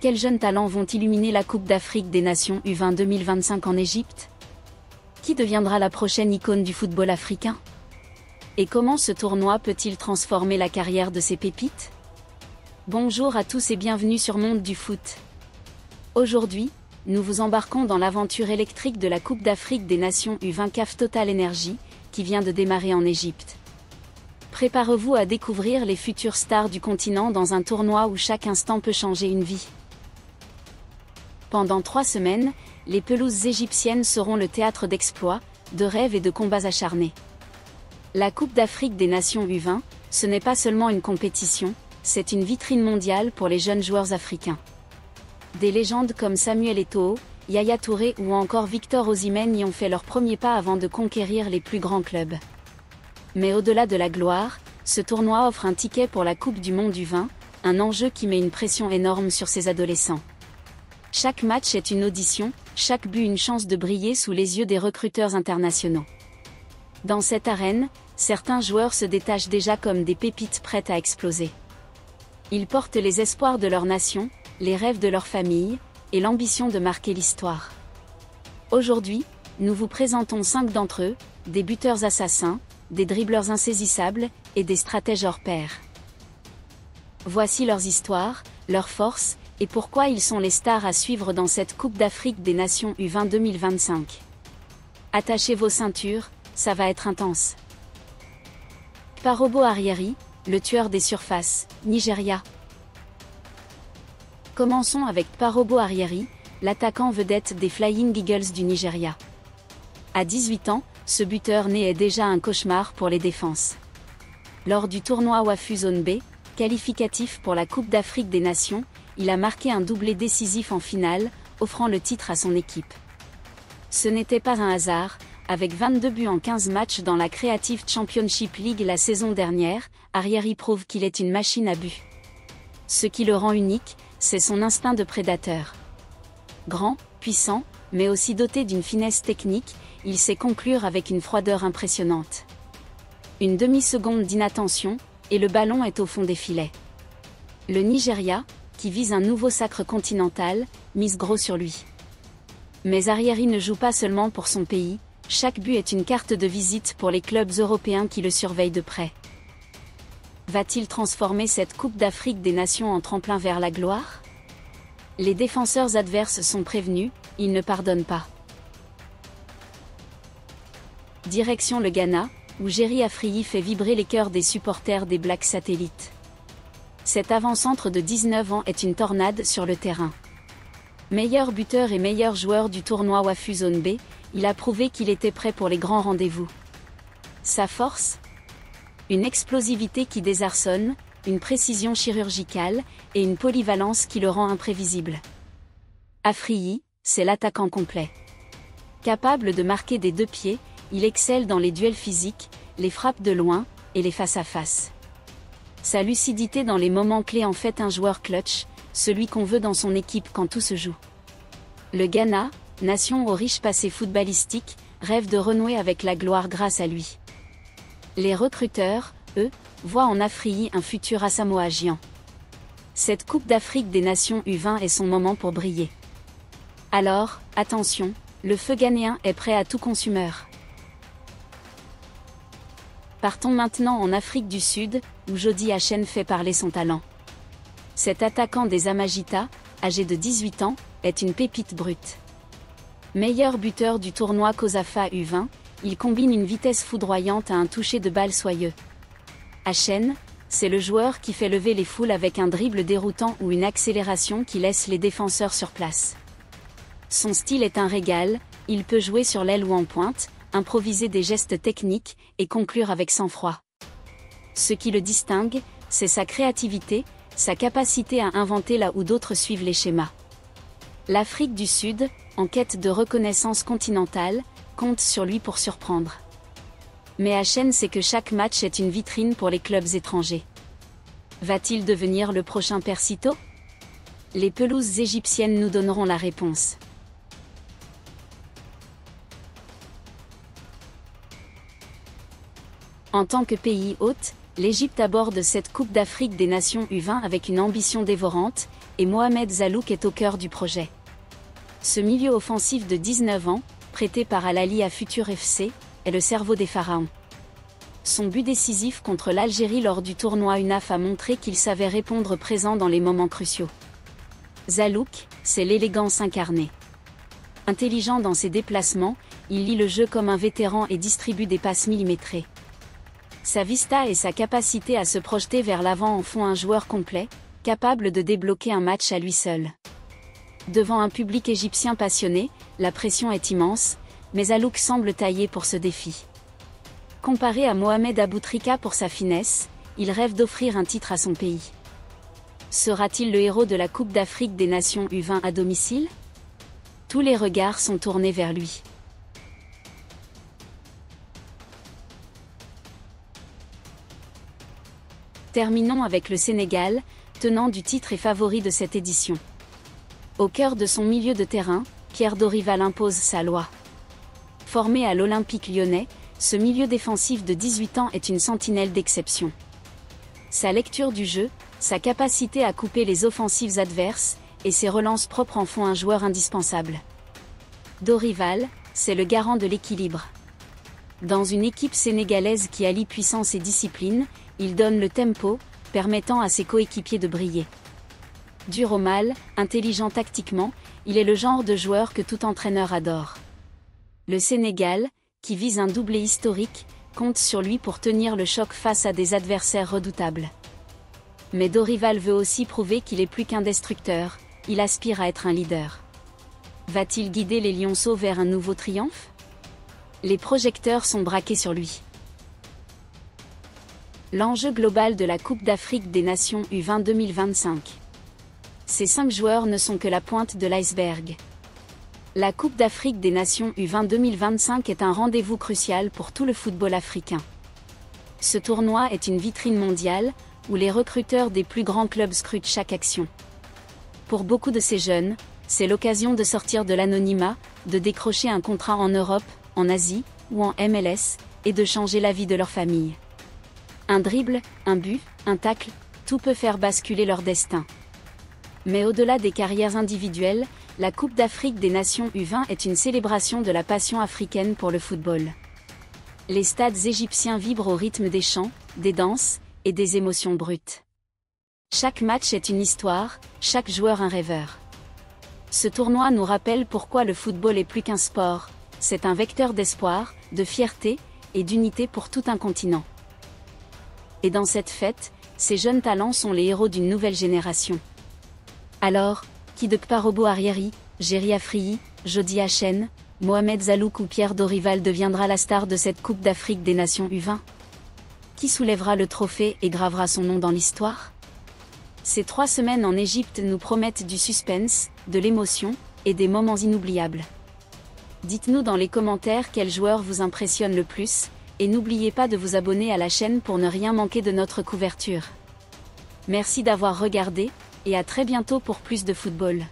Quels jeunes talents vont illuminer la Coupe d'Afrique des Nations U20 2025 en Égypte? Qui deviendra la prochaine icône du football africain? Et comment ce tournoi peut-il transformer la carrière de ces pépites? Bonjour à tous et bienvenue sur Monde du Foot. Aujourd'hui, nous vous embarquons dans l'aventure électrique de la Coupe d'Afrique des Nations U20 CAF Total Energy, qui vient de démarrer en Égypte. Préparez-vous à découvrir les futures stars du continent dans un tournoi où chaque instant peut changer une vie. Pendant 3 semaines, les pelouses égyptiennes seront le théâtre d'exploits, de rêves et de combats acharnés. La Coupe d'Afrique des Nations U20, ce n'est pas seulement une compétition, c'est une vitrine mondiale pour les jeunes joueurs africains. Des légendes comme Samuel Eto'o, Yaya Touré ou encore Victor Osimhen y ont fait leurs premiers pas avant de conquérir les plus grands clubs. Mais au-delà de la gloire, ce tournoi offre un ticket pour la Coupe du Monde U20, un enjeu qui met une pression énorme sur ces adolescents. Chaque match est une audition, chaque but une chance de briller sous les yeux des recruteurs internationaux. Dans cette arène, certains joueurs se détachent déjà comme des pépites prêtes à exploser. Ils portent les espoirs de leur nation, les rêves de leur famille, et l'ambition de marquer l'histoire. Aujourd'hui, nous vous présentons 5 d'entre eux, des buteurs assassins, des dribbleurs insaisissables, et des stratèges hors pair. Voici leurs histoires, leurs forces, et pourquoi ils sont les stars à suivre dans cette Coupe d'Afrique des Nations U20 2025. Attachez vos ceintures, ça va être intense. Parobo Arrieri, le tueur des surfaces, Nigeria. Commençons avec Parobo Arrieri, l'attaquant vedette des Flying Eagles du Nigeria. À 18 ans, ce buteur né est déjà un cauchemar pour les défenses. Lors du tournoi Wafu Zone B, qualificatif pour la Coupe d'Afrique des Nations, il a marqué un doublé décisif en finale, offrant le titre à son équipe. Ce n'était pas un hasard, avec 22 buts en 15 matchs dans la Creative Championship League la saison dernière, Arrieri prouve qu'il est une machine à but. Ce qui le rend unique, c'est son instinct de prédateur. Grand, puissant, mais aussi doté d'une finesse technique, il sait conclure avec une froideur impressionnante. Une demi-seconde d'inattention, et le ballon est au fond des filets. Le Nigeria, qui vise un nouveau sacre continental, mise gros sur lui. Mais Arrieri ne joue pas seulement pour son pays, chaque but est une carte de visite pour les clubs européens qui le surveillent de près. Va-t-il transformer cette Coupe d'Afrique des Nations en tremplin vers la gloire? Les défenseurs adverses sont prévenus, ils ne pardonnent pas. Direction le Ghana, où Jerry Afriyie fait vibrer les cœurs des supporters des Black Satellites. Cet avant-centre de 19 ans est une tornade sur le terrain. Meilleur buteur et meilleur joueur du tournoi Wafu Zone B, il a prouvé qu'il était prêt pour les grands rendez-vous. Sa force? Une explosivité qui désarçonne, une précision chirurgicale, et une polyvalence qui le rend imprévisible. Afriyie, c'est l'attaquant complet. Capable de marquer des 2 pieds, il excelle dans les duels physiques, les frappes de loin, et les face-à-face. Sa lucidité dans les moments clés en fait un joueur clutch, celui qu'on veut dans son équipe quand tout se joue. Le Ghana, nation au riche passé footballistique, rêve de renouer avec la gloire grâce à lui. Les recruteurs, eux, voient en Afriyie un futur Asamoah Gyan. Cette Coupe d'Afrique des Nations U20 est son moment pour briller. Alors, attention, le feu ghanéen est prêt à tout consumeur. Partons maintenant en Afrique du Sud, où Jody Achen fait parler son talent. Cet attaquant des Amagita, âgé de 18 ans, est une pépite brute. Meilleur buteur du tournoi COSAFA U20, il combine une vitesse foudroyante à un toucher de balle soyeux. Achen, c'est le joueur qui fait lever les foules avec un dribble déroutant ou une accélération qui laisse les défenseurs sur place. Son style est un régal, il peut jouer sur l'aile ou en pointe, improviser des gestes techniques, et conclure avec sang-froid. Ce qui le distingue, c'est sa créativité, sa capacité à inventer là où d'autres suivent les schémas. L'Afrique du Sud, en quête de reconnaissance continentale, compte sur lui pour surprendre. Mais Achen sait que chaque match est une vitrine pour les clubs étrangers. Va-t-il devenir le prochain Persito? Les pelouses égyptiennes nous donneront la réponse. En tant que pays hôte, L'Égypte aborde cette Coupe d'Afrique des Nations U20 avec une ambition dévorante, et Mohamed Zalouk est au cœur du projet. Ce milieu offensif de 19 ans, prêté par Al Ahly à Futur FC, est le cerveau des Pharaons. Son but décisif contre l'Algérie lors du tournoi UNAF a montré qu'il savait répondre présent dans les moments cruciaux. Zalouk, c'est l'élégance incarnée. Intelligent dans ses déplacements, il lit le jeu comme un vétéran et distribue des passes millimétrées. Sa vista et sa capacité à se projeter vers l'avant en font un joueur complet, capable de débloquer un match à lui seul. Devant un public égyptien passionné, la pression est immense, mais Zalouk semble taillé pour ce défi. Comparé à Mohamed Aboutrika pour sa finesse, il rêve d'offrir un titre à son pays. Sera-t-il le héros de la Coupe d'Afrique des Nations U20 à domicile? Tous les regards sont tournés vers lui. Terminons avec le Sénégal, tenant du titre et favori de cette édition. Au cœur de son milieu de terrain, Pierre Dorival impose sa loi. Formé à l'Olympique lyonnais, ce milieu défensif de 18 ans est une sentinelle d'exception. Sa lecture du jeu, sa capacité à couper les offensives adverses, et ses relances propres en font un joueur indispensable. Dorival, c'est le garant de l'équilibre. Dans une équipe sénégalaise qui allie puissance et discipline, il donne le tempo, permettant à ses coéquipiers de briller. Dur au mal, intelligent tactiquement, il est le genre de joueur que tout entraîneur adore. Le Sénégal, qui vise un doublé historique, compte sur lui pour tenir le choc face à des adversaires redoutables. Mais Dorival veut aussi prouver qu'il est plus qu'un destructeur, il aspire à être un leader. Va-t-il guider les Lionceaux vers un nouveau triomphe? Les projecteurs sont braqués sur lui. L'enjeu global de la Coupe d'Afrique des Nations U20 2025. Ces 5 joueurs ne sont que la pointe de l'iceberg. La Coupe d'Afrique des Nations U20 2025 est un rendez-vous crucial pour tout le football africain. Ce tournoi est une vitrine mondiale, où les recruteurs des plus grands clubs scrutent chaque action. Pour beaucoup de ces jeunes, c'est l'occasion de sortir de l'anonymat, de décrocher un contrat en Europe, en Asie, ou en MLS, et de changer la vie de leur famille. Un dribble, un but, un tacle, tout peut faire basculer leur destin. Mais au-delà des carrières individuelles, la Coupe d'Afrique des Nations U20 est une célébration de la passion africaine pour le football. Les stades égyptiens vibrent au rythme des chants, des danses, et des émotions brutes. Chaque match est une histoire, chaque joueur un rêveur. Ce tournoi nous rappelle pourquoi le football est plus qu'un sport, c'est un vecteur d'espoir, de fierté, et d'unité pour tout un continent. Et dans cette fête, ces jeunes talents sont les héros d'une nouvelle génération. Alors, qui de Kparobo Arrieri, Jerry Afriyie, Jody Hachen, Mohamed Zalouk ou Pierre Dorival deviendra la star de cette Coupe d'Afrique des Nations U20? Qui soulèvera le trophée et gravera son nom dans l'histoire? Ces 3 semaines en Égypte nous promettent du suspense, de l'émotion, et des moments inoubliables. Dites-nous dans les commentaires quel joueur vous impressionne le plus, et n'oubliez pas de vous abonner à la chaîne pour ne rien manquer de notre couverture. Merci d'avoir regardé, et à très bientôt pour plus de football.